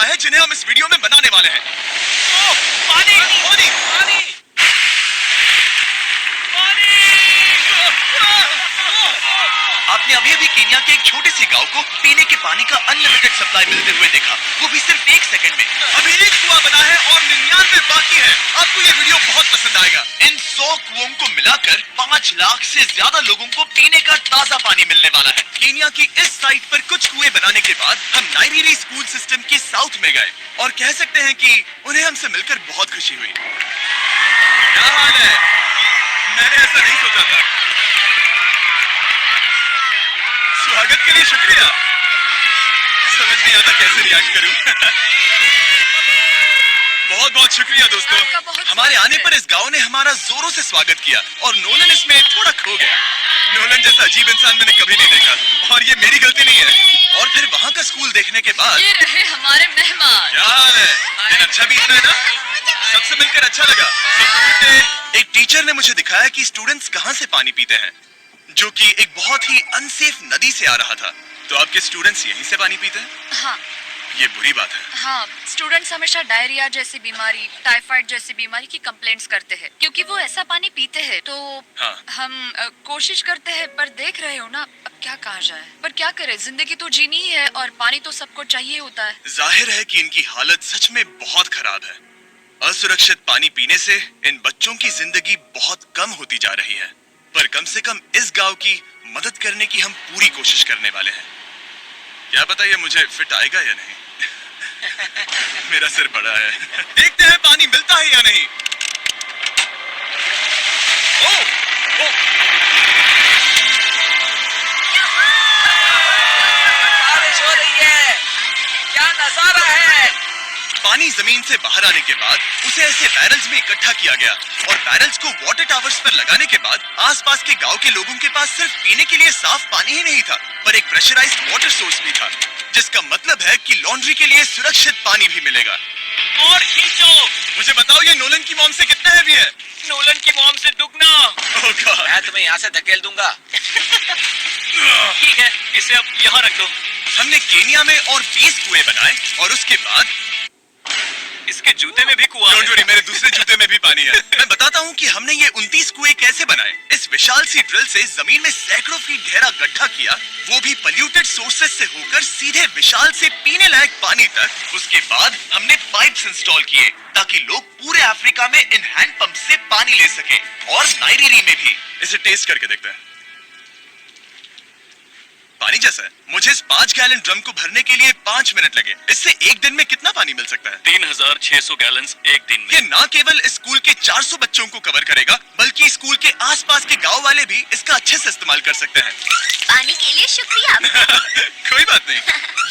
है जिन्हें हम इस वीडियो में बनाने वाले हैं। ओह, पानी पानी पानी आपने अभी अभी केन्या के एक छोटे से गांव को पीने के पानी का अनलिमिटेड सप्लाई मिलते हुए देखा, वो भी सिर्फ 1 सेकंड में। अभी एक कुआं बना है और 99 बाकी है। आपको ये वीडियो बहुत पसंद आएगा। इन 100 कुओं को मिलाकर 5 लाख से ज्यादा लोगों को पीने का ताजा पानी मिलने वाला है। केन्या की इस साइट पर कुछ कुएं बनाने के बाद हम नाइरीरी स्कूल सिस्टम के साउथ में गए और कह सकते हैं कि उन्हें हमसे मिलकर बहुत खुशी हुई। क्या हाल है? मैंने ऐसा नहीं सोचा था। स्वागत के लिए शुक्रिया। समझ नहीं आता कैसे रिएक्ट करूं। बहुत बहुत शुक्रिया दोस्तों। हमारे आने पर इस गांव ने हमारा जोरों से स्वागत किया और नोलन इसमें थोड़ा खो गया। नोलन जैसा अजीब इंसान मैंने कभी नहीं देखा और ये मेरी गलती नहीं है। और फिर वहाँ का स्कूल देखने के बाद ये रहे हमारे मेहमान। क्या हाल है? दिन अच्छा बीत रहा है ना? सबसे मिलकर अच्छा लगा। एक टीचर ने मुझे दिखाया कि स्टूडेंट्स कहाँ से पानी पीते हैं, जो कि एक बहुत ही अनसेफ नदी से आ रहा था। तो आपके स्टूडेंट्स यहीं से पानी पीते हैं? हाँ। ये बुरी बात है। हाँ, स्टूडेंट्स हमेशा डायरिया जैसी बीमारी, टाइफाइड जैसी बीमारी की कंप्लेंट्स करते हैं क्योंकि वो ऐसा पानी पीते हैं। तो हाँ। हम कोशिश करते हैं, पर देख रहे हो ना, अब क्या कहा जाए। पर क्या करें, जिंदगी तो जीनी ही है और पानी तो सबको चाहिए होता है। जाहिर है कि इनकी हालत सच में बहुत खराब है। असुरक्षित पानी पीने से इन बच्चों की जिंदगी बहुत कम होती जा रही है, पर कम से कम इस गांव की मदद करने की हम पूरी कोशिश करने वाले हैं। क्या पता ये मुझे फिट आएगा या नहीं। मेरा सिर बड़ा है। देखते हैं पानी मिलता है या नहीं। ओह, ओह। बारिश हो रही है, क्या नजारा है। पानी जमीन से बाहर आने के बाद उसे ऐसे बैरल्स में इकट्ठा किया गया और बैरल्स को वाटर टावर्स पर लगाने के बाद आसपास के गांव के लोगों के पास सिर्फ पीने के लिए साफ पानी ही नहीं था, पर एक प्रेशराइज्ड वाटर सोर्स भी था, जिसका मतलब है कि लॉन्ड्री के लिए सुरक्षित पानी भी मिलेगा। और खींचो। मुझे बताओ ये नोलन की मॉम से कितना हैवी है? नोलन की मॉम से दुगना। Oh God. मैं तुम्हें यहाँ से धकेल दूंगा। ठीक है, इसे अब यहाँ रख दो। हमने केन्या में और 20 कुएं बनाए और उसके बाद इसके जूते में भी कुआं डोंट वरी, मेरे दूसरे जूते में भी पानी है। मैं बताता हूँ कि हमने ये 29 कुएं कैसे बनाए। इस विशाल सी ड्रिल से जमीन में सैकड़ों फीट गहरा गड्ढा किया, वो भी पॉल्यूटेड सोर्सेज से होकर सीधे विशाल से पीने लायक पानी तक। उसके बाद हमने पाइप्स इंस्टॉल किए ताकि लोग पूरे अफ्रीका में इन हैंड पंप से पानी ले सके और नाइरीरी में भी। इसे टेस्ट करके देखते हैं। पानी जैसा है। मुझे इस 5 गैलन ड्रम को भरने के लिए 5 मिनट लगे। इससे एक दिन में कितना पानी मिल सकता है? 3600 गैलन्स एक दिन में। ये न केवल स्कूल के 400 बच्चों को कवर करेगा, बल्कि स्कूल के आसपास के गांव वाले भी इसका अच्छे से इस्तेमाल कर सकते हैं। पानी के लिए शुक्रिया। कोई बात नहीं।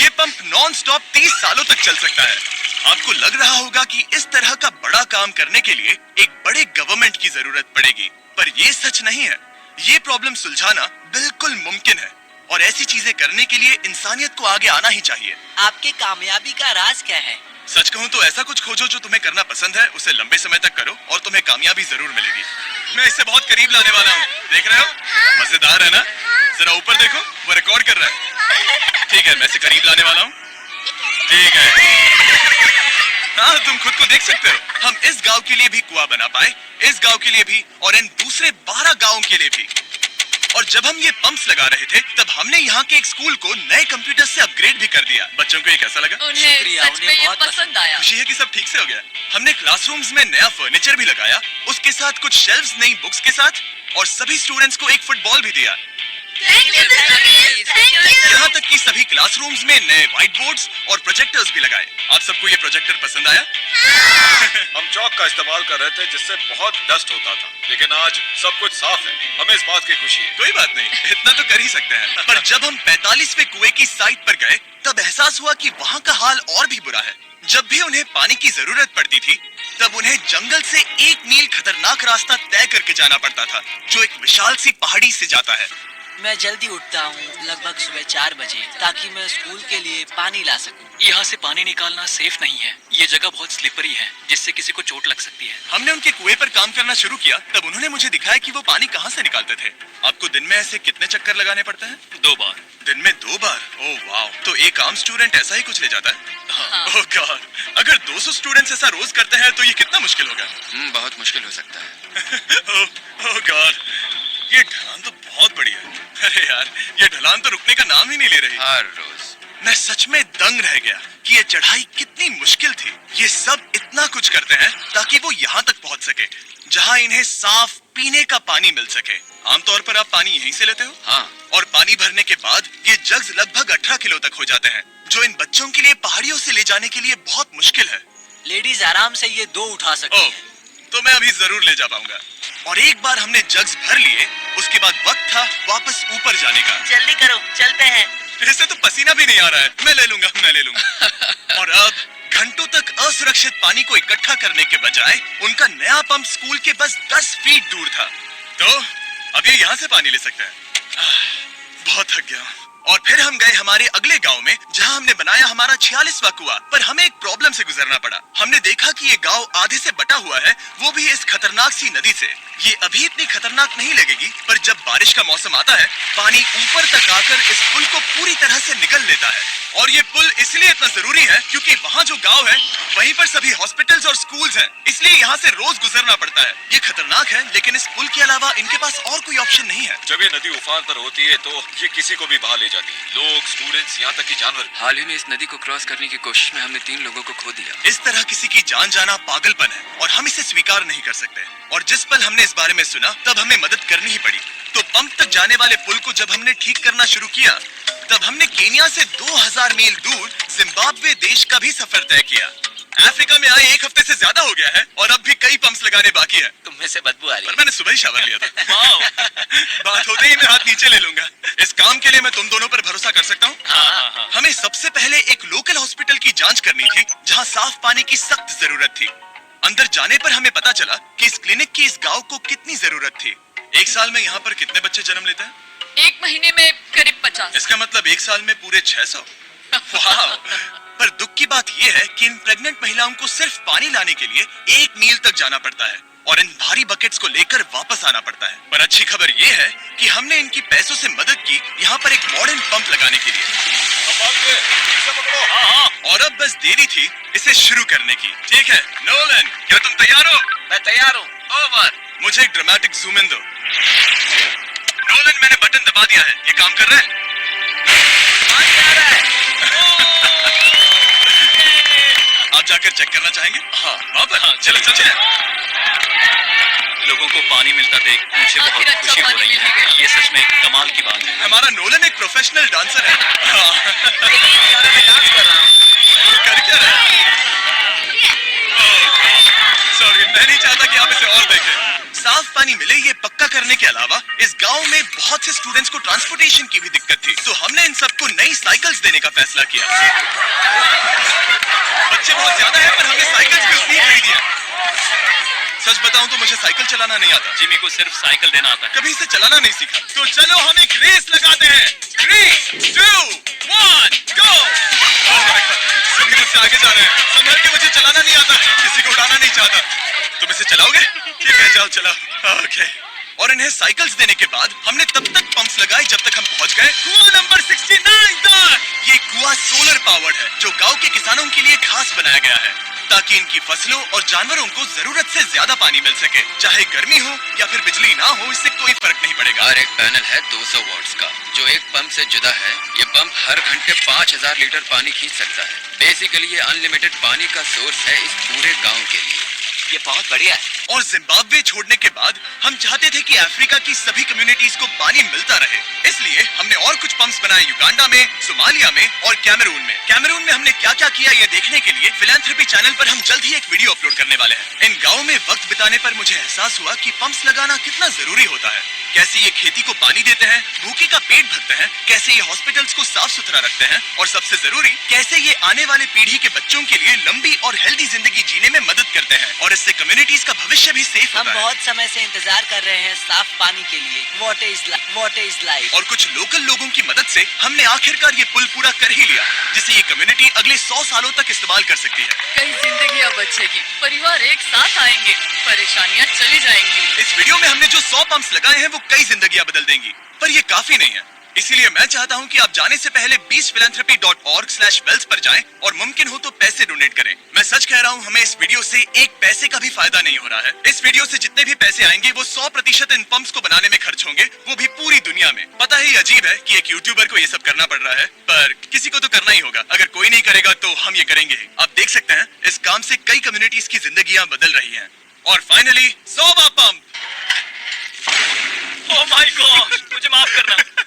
ये पंप नॉन स्टॉप 30 सालों तक चल सकता है। आपको लग रहा होगा कि इस तरह का बड़ा काम करने के लिए एक बड़े गवर्नमेंट की जरूरत पड़ेगी, पर ये सच नहीं है। ये प्रॉब्लम सुलझाना बिल्कुल मुमकिन है और ऐसी चीजें करने के लिए इंसानियत को आगे आना ही चाहिए। आपकी कामयाबी का राज क्या है? सच कहूँ तो ऐसा कुछ खोजो जो तुम्हें करना पसंद है, उसे लंबे समय तक करो और तुम्हें कामयाबी जरूर मिलेगी। मैं इससे बहुत करीब लाने वाला हूँ, देख रहे हो? मजेदार है ना? जरा ऊपर देखो, वो रिकॉर्ड कर रहा है। ठीक है, मैं इसे करीब लाने वाला हूँ। ठीक है। हाँ, तुम खुद को देख सकते हो। हम इस गांव के लिए भी कुआं बना पाए, इस गांव के लिए भी और इन दूसरे 12 गांवों के लिए भी। और जब हम ये पंप्स लगा रहे थे, तब हमने यहाँ के एक स्कूल को नए कंप्यूटर से अपग्रेड भी कर दिया। बच्चों को ये कैसा लगा? उन्हें सच में ये पसंद आया। खुशी है कि सब ठीक से हो गया। हमने क्लासरूम्स में नया फर्नीचर भी लगाया, उसके साथ कुछ शेल्फ्स नई बुक्स के साथ, और सभी स्टूडेंट्स को एक फुटबॉल भी दिया। यहाँ तक कि सभी क्लासरूम्स में नए व्हाइट बोर्ड्स और प्रोजेक्टर्स भी लगाए। आप सबको ये प्रोजेक्टर पसंद आया? हम चौक का इस्तेमाल कर रहे थे जिससे बहुत डस्ट होता था, लेकिन आज सब कुछ साफ है। हमें इस बात की खुशी है। कोई बात नहीं, इतना तो कर ही सकते हैं। पर जब हम 45वें कुएं की साइट पर गए, तब एहसास हुआ कि वहाँ का हाल और भी बुरा है। जब भी उन्हें पानी की जरूरत पड़ती थी, तब उन्हें जंगल से 1 मील खतरनाक रास्ता तय करके जाना पड़ता था, जो एक विशाल सी पहाड़ी से जाता है। मैं जल्दी उठता हूँ, लगभग सुबह 4 बजे, ताकि मैं स्कूल के लिए पानी ला सकूँ। यहाँ से पानी निकालना सेफ नहीं है। ये जगह बहुत स्लिपरी है, जिससे किसी को चोट लग सकती है। हमने उनके कुएं पर काम करना शुरू किया, तब उन्होंने मुझे दिखाया कि वो पानी कहाँ से निकालते थे। आपको दिन में ऐसे कितने चक्कर लगाने पड़ते हैं? 2 बार। दिन में 2 बार? ओह वाह, तो एक आम स्टूडेंट ऐसा ही कुछ ले जाता है? ओह गॉड, अगर 200 स्टूडेंट्स ऐसा रोज करते हैं तो ये कितना मुश्किल होगा? बहुत मुश्किल हो सकता है। ओह गॉड, ये ढलान तो बहुत बड़ी है। अरे यार, ये ढलान तो रुकने का नाम ही नहीं ले रही। हर रोज मैं सच में दंग रह गया कि ये चढ़ाई कितनी मुश्किल थी। ये सब इतना कुछ करते हैं ताकि वो यहाँ तक पहुँच सके, जहाँ इन्हें साफ पीने का पानी मिल सके। आमतौर पर आप पानी यहीं से लेते हो? हाँ। और पानी भरने के बाद ये जग्स लगभग 18 किलो तक हो जाते हैं, जो इन बच्चों के लिए पहाड़ियों से ले जाने के लिए बहुत मुश्किल है। लेडीज आराम से ये 2 उठा सकती ओह, हैं। तो मैं अभी जरूर ले जा पाऊंगा। और एक बार हमने जग्स भर लिए, उसके बाद वक्त था वापस ऊपर जाने का। जल्दी करो, चलते हैं। इससे तो पसीना भी नहीं आ रहा है। मैं ले लूंगा। और अब घंटों तक असुरक्षित पानी को इकट्ठा करने के बजाय उनका नया पंप स्कूल के बस 10 फीट दूर था। तो अब ये यहाँ से पानी ले सकते हैं। बहुत थक गया। और फिर हम गए हमारे अगले गांव में, जहां हमने बनाया हमारा 46वां कुआं। पर हमें एक प्रॉब्लम से गुजरना पड़ा। हमने देखा कि ये गांव आधे से बटा हुआ है, वो भी इस खतरनाक सी नदी से। ये अभी इतनी खतरनाक नहीं लगेगी, पर जब बारिश का मौसम आता है, पानी ऊपर तक आकर इस पुल को पूरी तरह से निगल लेता है। और ये पुल इसलिए इतना जरूरी है क्योंकि वहाँ जो गांव है, वहीं पर सभी हॉस्पिटल्स और स्कूल्स हैं, इसलिए यहाँ से रोज गुजरना पड़ता है। ये खतरनाक है, लेकिन इस पुल के अलावा इनके पास और कोई ऑप्शन नहीं है। जब ये नदी उफान पर होती है तो ये किसी को भी बहा ले जाती है। लोग, स्टूडेंट्स, यहाँ तक कि जानवर। हाल ही में इस नदी को क्रॉस करने की कोशिश में हमने 3 लोगों को खो दिया। इस तरह किसी की जान जाना पागलपन है और हम इसे स्वीकार नहीं कर सकते। और जिस पल हमने इस बारे में सुना, तब हमें मदद करनी ही पड़ी। तो पंप तक जाने वाले पुल को जब हमने ठीक करना शुरू किया, तब हमने केनिया से 2000 मील दूर जिम्बाब्वे देश का भी सफर तय किया। अफ्रीका में आए 1 हफ्ते से ज्यादा हो गया है और अब भी कई पंप्स लगाने बाकी है। तुम में से बदबू आ रही पर है। मैंने सुबह ही शावर लिया था। बात होते ही मैं हाथ नीचे ले लूंगा। इस काम के लिए मैं तुम दोनों पर भरोसा कर सकता हूँ? हाँ। हमें सबसे पहले एक लोकल हॉस्पिटल की जांच करनी थी, जहाँ साफ पानी की सख्त जरूरत थी। अंदर जाने पर हमें पता चला कि इस क्लिनिक की इस गांव को कितनी जरूरत थी। 1 साल में यहाँ पर कितने बच्चे जन्म लेते हैं? 1 महीने में करीब 50। इसका मतलब 1 साल में पूरे 600। वाह! पर दुख की बात यह है कि इन प्रेग्नेंट महिलाओं को सिर्फ पानी लाने के लिए 1 मील तक जाना पड़ता है और इन भारी बकेट्स को लेकर वापस आना पड़ता है। पर अच्छी खबर यह है कि हमने इनकी पैसों से मदद की यहाँ पर एक मॉडर्न पंप लगाने के लिए। और अब बस देरी थी इसे शुरू करने की। ठीक है नोलन, क्या तुम तैयार हो? मैं तैयार हूँ। ओवर। मुझे एक ड्रामेटिक जूम इन दो। नोलन, मैंने बटन दबा दिया है, ये काम कर रहा है? पानी आ रहा है। आप जाकर चेक करना चाहेंगे? हाँ। वापस? हाँ, चलो चलते हैं। लोगों को पानी मिलता देख मुझे बहुत आखिर अच्छा खुशी हो पानी रही मिल है। गया। ये सच में एक कमाल की बात है। हमारा नोलन एक प्रोफेशनल डांसर है। हाँ। मैं डांस कर रहा हूँ। कर क्या रहा है? सॉरी, मैं नहीं चाहता कि आप इसे और देखें। साफ पानी मिले ये पक्का करने के अलावा इस गांव में बहुत से स्टूडेंट्स को ट्रांसपोर्टेशन की भी दिक्कत थी, तो हमने इन सबको नई साइकिल्स देने का फैसला किया। बच्चे बहुत ज्यादा हैं, पर हमने साइकिल्स भी उतनी ही खरीदी है। सच बताऊं तो मुझे साइकिल चलाना नहीं आता। जिमी को सिर्फ साइकिल देना आता है। कभी इसे चलाना नहीं सीखा। तो चलो हम एक रेस लगाते हैं। 3, 2, 1, गो! सभी मुझसे आगे जा रहे हैं। संभल के, मुझे चलाना नहीं आता, किसी को उड़ाना नहीं चाहता। तुम इसे चलाओगे? ठीक है, जाओ चलाओ। ओके। और इन्हें साइकिल्स देने के बाद हमने तब तक पंप्स लगाए जब तक हम पहुंच गए कुआं नंबर 69 तक। ये कुआं सोलर पावर्ड है, जो गांव के किसानों के लिए खास बनाया गया है, ताकि इनकी फसलों और जानवरों को जरूरत से ज्यादा पानी मिल सके। चाहे गर्मी हो या फिर बिजली ना हो, इससे कोई फर्क नहीं पड़ेगा। और एक पैनल है 200 वॉट्स का, जो एक पंप से जुदा है। ये पंप हर घंटे 5000 लीटर पानी खींच सकता है। बेसिकली ये अनलिमिटेड पानी का सोर्स है इस पूरे गांव के लिए। ये बहुत बढ़िया है। और जिम्बाब्वे छोड़ने के बाद हम चाहते थे कि अफ्रीका की सभी कम्युनिटीज को पानी मिलता रहे, इसलिए हमने और कुछ पंप्स बनाए युगांडा में, सोमालिया में और कैमरून में। कैमरून में हमने क्या क्या किया ये देखने के लिए फिलैंथ्रोपी चैनल पर हम जल्द ही एक वीडियो अपलोड करने वाले हैं। इन गाँव में वक्त बिताने पर मुझे एहसास हुआ कि पंप्स लगाना कितना जरूरी होता है, कैसे ये खेती को पानी देते हैं, भूखे का पेट भरते हैं, कैसे ये हॉस्पिटल्स को साफ सुथरा रखते हैं और सबसे जरूरी कैसे ये आने वाले पीढ़ी के बच्चों के लिए लंबी और हेल्दी जिंदगी जीने में मदद करते हैं और इससे कम्युनिटीज का भविष्य भी सेफ हम होता है। बहुत समय से इंतजार कर रहे हैं साफ पानी के लिए। Water is life. और कुछ लोकल लोगों की मदद से हमने आखिरकार ये पुल पूरा कर ही लिया, जिसे ये कम्युनिटी अगले 100 सालों तक इस्तेमाल कर सकती है। कई जिंदगियां बचेगी, परिवार एक साथ आएंगे, परेशानियां चली जाएंगी। इस वीडियो में हमने जो 100 पंप्स लगाए हैं वो कई जिंदगियां बदल देंगी, पर ये काफी नहीं है। इसीलिए मैं चाहता हूं कि आप जाने से पहले beachphilanthropy.org/wells पर जाएं और मुमकिन हो तो पैसे डोनेट करें। मैं सच कह रहा हूं, हमें इस वीडियो से एक पैसे का भी फायदा नहीं हो रहा है। इस वीडियो से जितने भी पैसे आएंगे वो 100% इन पंप्स को बनाने में खर्च होंगे, वो भी पूरी दुनिया में। पता ही अजीब है कि एक यूट्यूबर को ये सब करना पड़ रहा है, पर किसी को तो करना ही होगा। अगर कोई नहीं करेगा तो हम ये करेंगे। आप देख सकते हैं इस काम से कई कम्युनिटीज की जिंदगियां बदल रही हैं। और फाइनली 100वां पंप। ओह माय गॉड, मुझे माफ करना।